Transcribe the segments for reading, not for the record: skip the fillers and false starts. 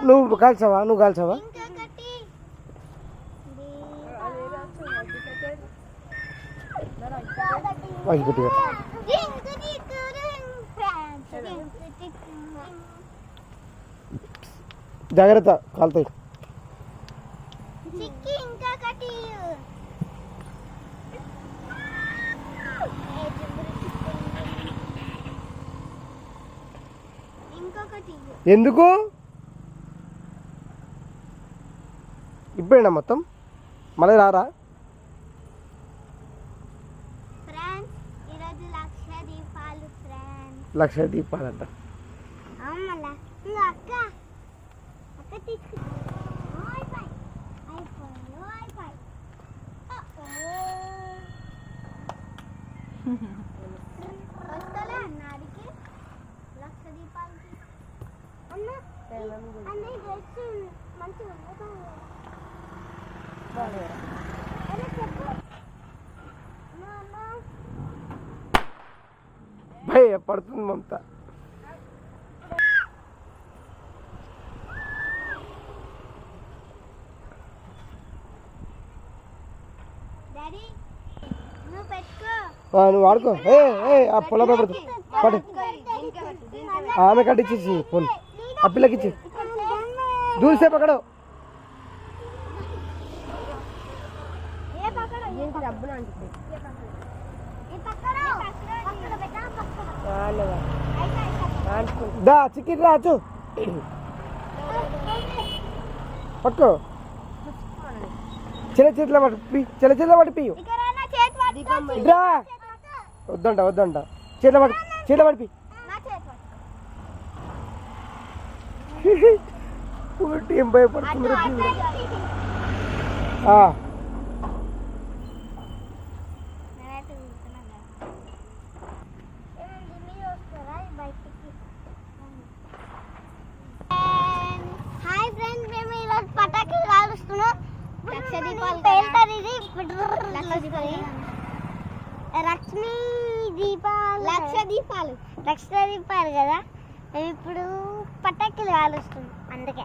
నువ్వు కాల్చావా? నువ్వు కాల్చావా? జాగ్రత్త, కాలుతాయి. ఎందుకు ఇప్పుడేనా మొత్తం? మళ్ళీ రారా? లక్ష దీపాలంట. భయ పడుతుంది మమత. నువ్వు వాడుకో. ఆ పొలం పడుతుంది. పడు, ఆమె కట్టించేసి ఫోన్ ఆ పిల్లకిచ్చి దూరిసే పక్కడు. దా చికెన్ రాచు పట్టుకో. చేతిలో పడిపి రా. వద్దంట చేతిలో పడిపి. ఏం భయపడుతుంది. లక్ష దీపాలు కదా, ఇప్పుడు పటాకులు కాలుస్తున్నాం. అందుకే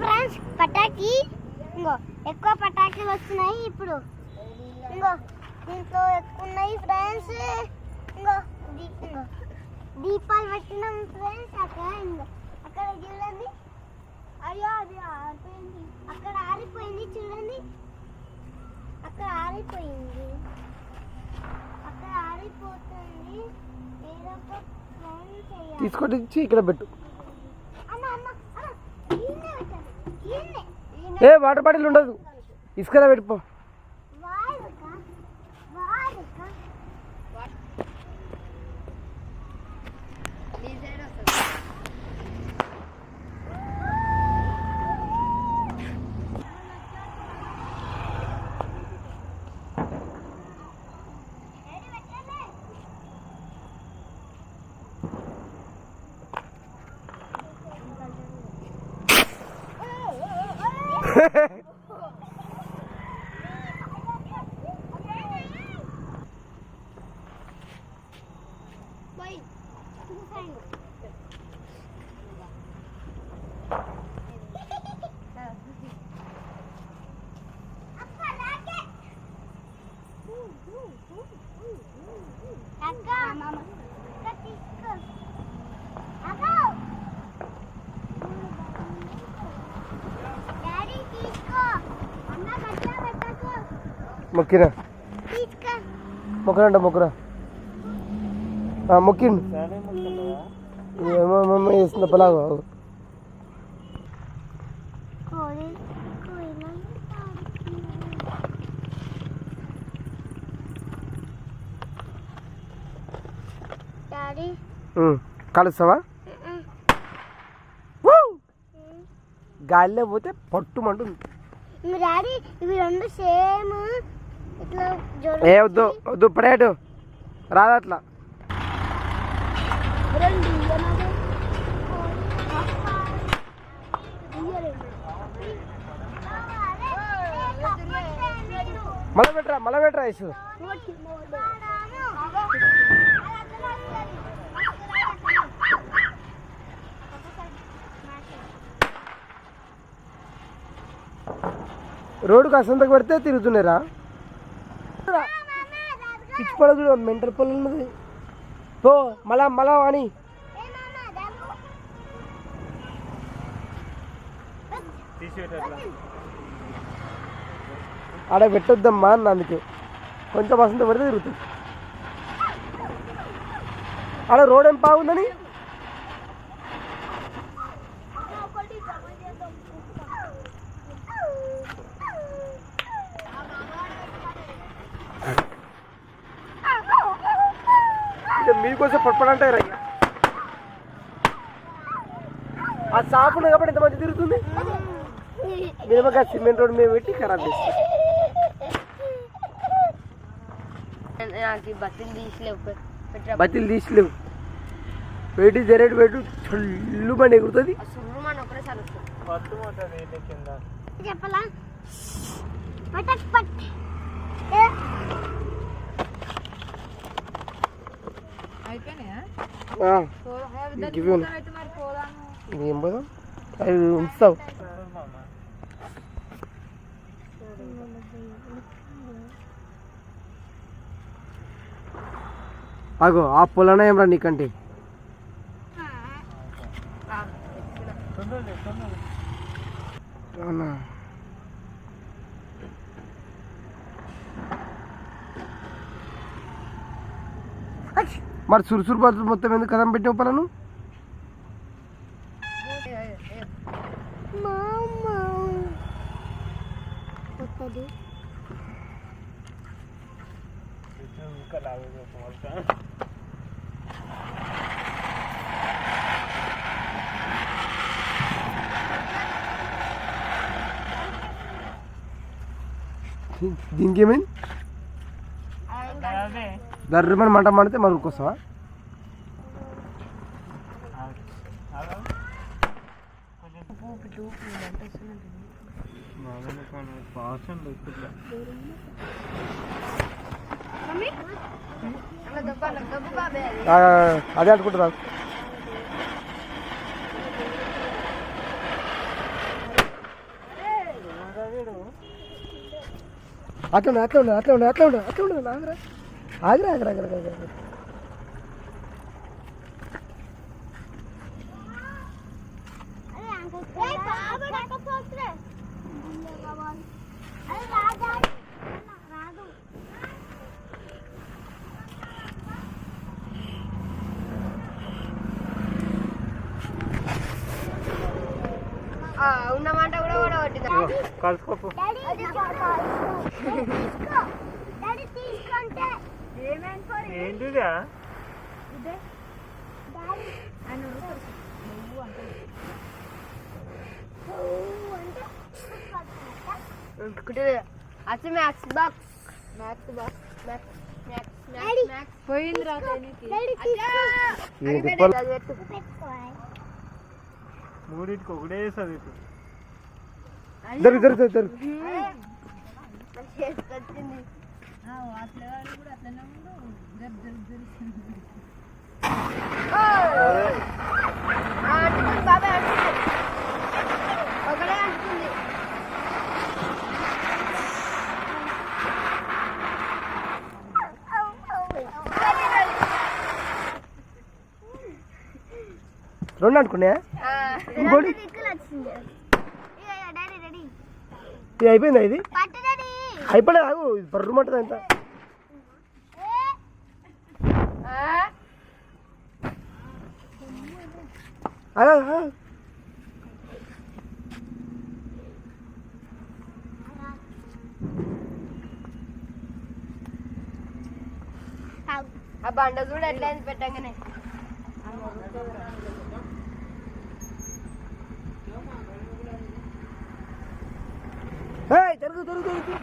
ఫ్రెండ్స్ పటాకి ఎక్కువ పటాకులు వస్తున్నాయి ఇప్పుడు. దీంట్లో ఎక్కువ ఉన్నాయి ఫ్రెండ్స్. దీపాలు పెట్టినాం ఫ్రెండ్స్. అక్కడ చూడండి. అయ్యో అది ఆరిపోయింది. అక్కడ ఆరిపోయింది చూడండి. అక్కడ ఆరిపోతుంది. ఏదో ఒక ప్లాన్ చేయాలి. తీసుకొచ్చి ఇక్కడ పెట్టు. వాటర్ బాటిల్ ఉండదు, ఇసుకలో పెట్టుకో. డాడీ తీసుకో. అన్న మొక్కినా తీసుకో మొక్కనంట మొక్కురా మొక్కిండు ఏమో వేస్తుంది పలాగా కోడి కోయిల డాడీ కలుస్తావా గాలిలో పోతే పట్టుమంటుంది మీ డాడీ ఇవి రెండు సేమ్ ఇట్లా ఏ వద్దు వద్దు పడేటు రాదు అట్లా రెండు మళ్ళా పెట్టరా ఇసు రోడ్డుకు అసంతకు పెడితే తిరుగుతున్నారా పిచ్చి పడదు మెంటల్ పొలం ఉన్నది పో మళ్ళా అని ఆడ పెట్టొద్దమ్మా అన్న అందుకే కొంచెం అసంత పెడితే తిరుగుతుంది ఆడ రోడ్ ఏం బాగుందని మీకోసం పట్టుపడంటే రయ్య ఆ షాప్ ఉంది కాబట్టి ఇంత మంచి తిరుగుతుంది మిరపకాయ సిమెంట్ రోడ్ మీద పెట్టి ఖరాబ్ చేస్తాం బతిలు తీసలేవు పెట్టి జరేటు పెట్టు చల్లు బండి ఎగురుతుంది చెప్పలా పటక్ పట్ ఏం పోదాం అవి ఉంచుతావు అగో ఆ పొలాన ఏం రా నీకంటే అవునా మరి సురుసురు బతులు మొత్తం ఎందుకు కదం పెట్టావు పొలను దీనికి ఏమైంది దర్రమని మంట మండితే మరి ఉరికొస్తావా అదే అనుకుంటున్నా అట్లా ఉండు ఆగరా ఉన్నమాట కూడా ఓడగొట్టింది కలుసుకోపు ఏంటిదా మూడింటికి ఒకటే చదువు రెండు అనుకున్నా ఇంకోటి ఇది అయిపోయిందా ఇది అయిపోలేదు ఆగు బర్రమంటుంది అంత ఆ బండ చూడు ఎట్లా పెట్టగానే జరుగు జరుగు జరుగు